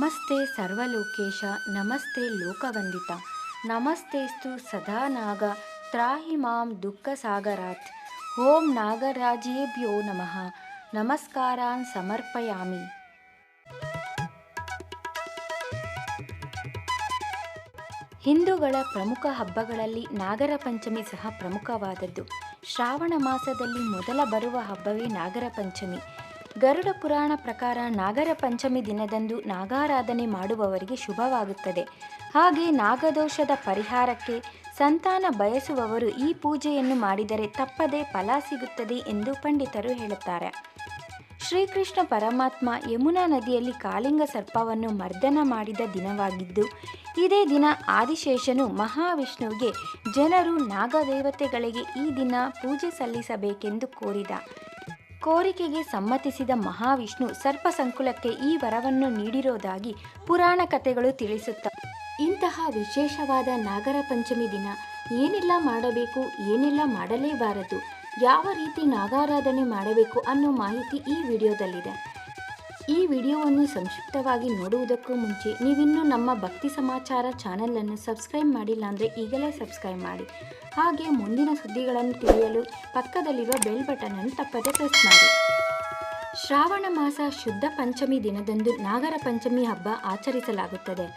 ನಮಸ್ತೆ ಸರ್ವಲೋಕೇಶ ನಮಸ್ತೆ ಲೋಕವಂದಿತ ನಮಸ್ತೆಸ್ತು ಸದಾ ನಾಗ ತ್ರಾಹಿ ಮಾಂ ದುಃಖ ಸಾಗರಾತ್. ಓಂ ನಾಗರಾಜೇಭ್ಯೋ ನಮಃ. ನಮಸ್ಕಾರಾನ್ ಸಮರ್ಪಯಾಮಿ. ಹಿಂದೂಗಳ ಪ್ರಮುಖ ಹಬ್ಬಗಳಲ್ಲಿ ನಾಗರ ಪಂಚಮಿ ಸಹ ಪ್ರಮುಖವಾದದ್ದು. ಶ್ರಾವಣ ಮಾಸದಲ್ಲಿ ಮೊದಲ ಬರುವ ಹಬ್ಬವೇ ನಾಗರ ಪಂಚಮಿ. ಗರುಡ ಪುರಾಣ ಪ್ರಕಾರ ನಾಗರ ಪಂಚಮಿ ದಿನದಂದು ನಾಗಾರಾಧನೆ ಮಾಡುವವರಿಗೆ ಶುಭವಾಗುತ್ತದೆ. ಹಾಗೆ ನಾಗದೋಷದ ಪರಿಹಾರಕ್ಕೆ ಸಂತಾನ ಬಯಸುವವರು ಈ ಪೂಜೆಯನ್ನು ಮಾಡಿದರೆ ತಪ್ಪದೇ ಫಲ ಸಿಗುತ್ತದೆ ಎಂದು ಪಂಡಿತರು ಹೇಳುತ್ತಾರೆ. ಶ್ರೀಕೃಷ್ಣ ಪರಮಾತ್ಮ ಯಮುನಾ ನದಿಯಲ್ಲಿ ಕಾಳಿಂಗ ಸರ್ಪವನ್ನು ಮರ್ದನ ಮಾಡಿದ ದಿನವಾಗಿದ್ದು, ಇದೇ ದಿನ ಆದಿಶೇಷನು ಮಹಾವಿಷ್ಣುವಿಗೆ ಜನರು ನಾಗದೇವತೆಗಳಿಗೆ ಈ ದಿನ ಪೂಜೆ ಸಲ್ಲಿಸಬೇಕೆಂದು ಕೋರಿದ. ಕೋರಿಕೆಗೆ ಸಮ್ಮತಿಸಿದ ಮಹಾವಿಷ್ಣು ಸರ್ಪ ಸಂಕುಲಕ್ಕೆ ಈ ವರವನ್ನು ನೀಡಿರುವುದಾಗಿ ಪುರಾಣ ಕಥೆಗಳು ತಿಳಿಸುತ್ತವೆ. ಇಂತಹ ವಿಶೇಷವಾದ ನಾಗರ ಪಂಚಮಿ ದಿನ ಏನೆಲ್ಲ ಮಾಡಬೇಕು, ಏನೆಲ್ಲ ಮಾಡಲೇಬಾರದು, ಯಾವ ರೀತಿ ನಾಗಾರಾಧನೆ ಮಾಡಬೇಕು ಅನ್ನೋ ಮಾಹಿತಿ ಈ ವಿಡಿಯೋದಲ್ಲಿದೆ. ಈ ವಿಡಿಯೋವನ್ನು ಸಂಕ್ಷಿಪ್ತವಾಗಿ ನೋಡುವುದಕ್ಕೂ ಮುಂಚೆ ನೀವಿನ್ನೂ ನಮ್ಮ ಭಕ್ತಿ ಸಮಾಚಾರ ಚಾನಲನ್ನು ಸಬ್ಸ್ಕ್ರೈಬ್ ಮಾಡಿಲ್ಲ ಅಂದರೆ ಈಗಲೇ ಸಬ್ಸ್ಕ್ರೈಬ್ ಮಾಡಿ. ಹಾಗೆ ಮುಂದಿನ ಸುದ್ದಿಗಳನ್ನು ತಿಳಿಯಲು ಪಕ್ಕದಲ್ಲಿರುವ ಬೆಲ್ ಬಟನನ್ನು ತಪ್ಪದೆ ಪ್ರೆಸ್ ಮಾಡಿ. ಶ್ರಾವಣ ಮಾಸ ಶುದ್ಧ ಪಂಚಮಿ ದಿನದಂದು ನಾಗರ ಪಂಚಮಿ ಹಬ್ಬ ಆಚರಿಸಲಾಗುತ್ತದೆ.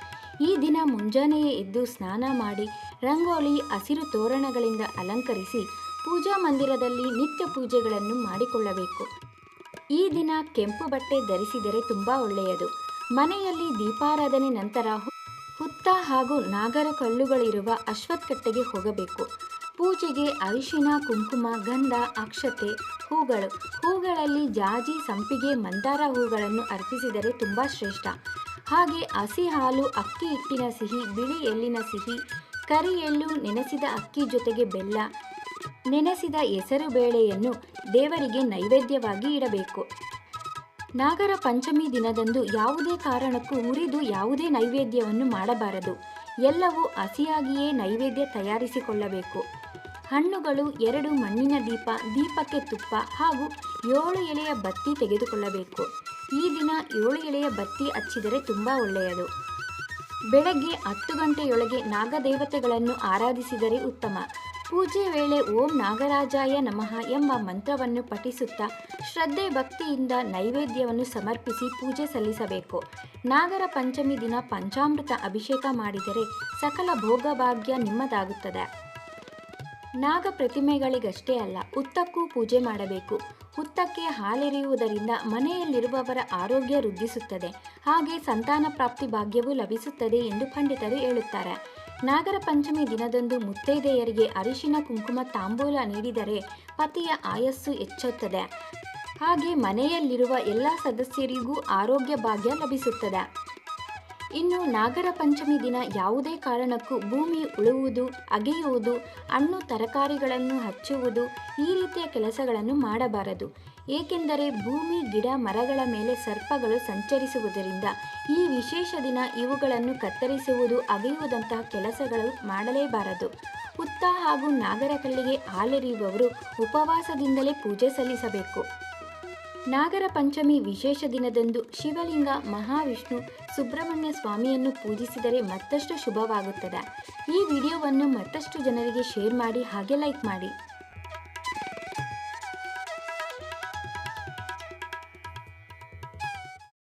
ಈ ದಿನ ಮುಂಜಾನೆಯೇ ಎದ್ದು ಸ್ನಾನ ಮಾಡಿ ರಂಗೋಲಿ, ಹಸಿರು ತೋರಣಗಳಿಂದ ಅಲಂಕರಿಸಿ ಪೂಜಾ ಮಂದಿರದಲ್ಲಿ ನಿತ್ಯ ಪೂಜೆಗಳನ್ನು ಮಾಡಿಕೊಳ್ಳಬೇಕು. ಈ ದಿನ ಕೆಂಪು ಬಟ್ಟೆ ಧರಿಸಿದರೆ ತುಂಬ ಒಳ್ಳೆಯದು. ಮನೆಯಲ್ಲಿ ದೀಪಾರಾಧನೆ ನಂತರ ಹುತ್ತ ಹಾಗೂ ನಾಗರ ಕಲ್ಲುಗಳಿರುವ ಅಶ್ವತ್ಥಕಟ್ಟೆಗೆ ಹೋಗಬೇಕು. ಪೂಜೆಗೆ ಅರಿಶಿನ, ಕುಂಕುಮ, ಗಂಧ, ಅಕ್ಷತೆ, ಹೂಗಳಲ್ಲಿ ಜಾಜಿ, ಸಂಪಿಗೆ, ಮಂದಾರ ಹೂಗಳನ್ನು ಅರ್ಪಿಸಿದರೆ ತುಂಬ ಶ್ರೇಷ್ಠ. ಹಾಗೆ ಹಸಿ ಹಾಲು, ಅಕ್ಕಿ ಹಿಟ್ಟಿನ ಸಿಹಿ, ಬಿಳಿ ಎಳ್ಳಿನ ಸಿಹಿ, ಕರಿ ಎಳ್ಳು, ನೆನೆಸಿದ ಅಕ್ಕಿ ಜೊತೆಗೆ ಬೆಲ್ಲ, ನೆನೆಸಿದ ಹೆಸರು ಬೇಳೆಯನ್ನು ದೇವರಿಗೆ ನೈವೇದ್ಯವಾಗಿ ಇಡಬೇಕು. ನಾಗರ ಪಂಚಮಿ ದಿನದಂದು ಯಾವುದೇ ಕಾರಣಕ್ಕೂ ಹುರಿದು ಯಾವುದೇ ನೈವೇದ್ಯವನ್ನು ಮಾಡಬಾರದು. ಎಲ್ಲವೂ ಹಸಿಯಾಗಿಯೇ ನೈವೇದ್ಯ ತಯಾರಿಸಿಕೊಳ್ಳಬೇಕು. ಹಣ್ಣುಗಳು, 2 ಮಣ್ಣಿನ ದೀಪ, ದೀಪಕ್ಕೆ ತುಪ್ಪ ಹಾಗೂ 7 ಎಲೆಯ ಬತ್ತಿ ತೆಗೆದುಕೊಳ್ಳಬೇಕು. ಈ ದಿನ 7 ಎಲೆಯ ಬತ್ತಿ ಹಚ್ಚಿದರೆ ತುಂಬ ಒಳ್ಳೆಯದು. ಬೆಳಗ್ಗೆ 10 ಗಂಟೆಯೊಳಗೆ ನಾಗದೇವತೆಗಳನ್ನು ಆರಾಧಿಸಿದರೆ ಉತ್ತಮ. ಪೂಜೆ ವೇಳೆ ಓಂ ನಾಗರಾಜಾಯ ನಮಃ ಎಂಬ ಮಂತ್ರವನ್ನು ಪಠಿಸುತ್ತಾ ಶ್ರದ್ಧೆ ಭಕ್ತಿಯಿಂದ ನೈವೇದ್ಯವನ್ನು ಸಮರ್ಪಿಸಿ ಪೂಜೆ ಸಲ್ಲಿಸಬೇಕು. ನಾಗರ ಪಂಚಮಿ ದಿನ ಪಂಚಾಮೃತ ಅಭಿಷೇಕ ಮಾಡಿದರೆ ಸಕಲ ಭೋಗಭಾಗ್ಯ ನಿಮ್ಮದಾಗುತ್ತದೆ. ನಾಗ ಪ್ರತಿಮೆಗಳಿಗಷ್ಟೇ ಅಲ್ಲ, ಹುತ್ತಕ್ಕೂ ಪೂಜೆ ಮಾಡಬೇಕು. ಹುತ್ತಕ್ಕೆ ಹಾಲೆರೆಯುವುದರಿಂದ ಮನೆಯಲ್ಲಿರುವವರ ಆರೋಗ್ಯ ವೃದ್ಧಿಸುತ್ತದೆ. ಹಾಗೆ ಸಂತಾನ ಪ್ರಾಪ್ತಿ ಭಾಗ್ಯವೂ ಲಭಿಸುತ್ತದೆ ಎಂದು ಪಂಡಿತರು ಹೇಳುತ್ತಾರೆ. ನಾಗರ ಪಂಚಮಿ ದಿನದಂದು ಮುತ್ತೈದೆಯರಿಗೆ ಅರಿಶಿನ, ಕುಂಕುಮ, ತಾಂಬೂಲ ನೀಡಿದರೆ ಪತಿಯ ಆಯಸ್ಸು ಹೆಚ್ಚುತ್ತದೆ. ಹಾಗೆ ಮನೆಯಲ್ಲಿರುವ ಎಲ್ಲ ಸದಸ್ಯರಿಗೂ ಆರೋಗ್ಯ ಭಾಗ್ಯ ಲಭಿಸುತ್ತದೆ. ಇನ್ನು ನಾಗರ ಪಂಚಮಿ ದಿನ ಯಾವುದೇ ಕಾರಣಕ್ಕೂ ಭೂಮಿ ಉಳುವುದು, ಅಗೆಯುವುದು, ಹಣ್ಣು ತರಕಾರಿಗಳನ್ನು ಹಚ್ಚುವುದು ಈ ರೀತಿಯ ಕೆಲಸಗಳನ್ನು ಮಾಡಬಾರದು. ಏಕೆಂದರೆ ಭೂಮಿ, ಗಿಡ, ಮರಗಳ ಮೇಲೆ ಸರ್ಪಗಳು ಸಂಚರಿಸುವುದರಿಂದ ಈ ವಿಶೇಷ ದಿನ ಇವುಗಳನ್ನು ಕತ್ತರಿಸುವುದು, ಅಗೆಯುವುದಂತಹ ಕೆಲಸಗಳು ಮಾಡಲೇಬಾರದು. ಹುತ್ತ ಹಾಗೂ ನಾಗರ ಕಲ್ಲಿಗೆ ಹಾಲೆರೆಯುವವರು ಉಪವಾಸದಿಂದಲೇ ಪೂಜೆ ಸಲ್ಲಿಸಬೇಕು. ನಾಗರ ಪಂಚಮಿ ವಿಶೇಷ ದಿನದಂದು ಶಿವಲಿಂಗ, ಮಹಾವಿಷ್ಣು, ಸುಬ್ರಹ್ಮಣ್ಯ ಸ್ವಾಮಿಯನ್ನು ಪೂಜಿಸಿದರೆ ಮತ್ತಷ್ಟು ಶುಭವಾಗುತ್ತದೆ. ಈ ವಿಡಿಯೋವನ್ನು ಮತ್ತಷ್ಟು ಜನರಿಗೆ ಶೇರ್ ಮಾಡಿ, ಹಾಗೆ ಲೈಕ್ ಮಾಡಿ.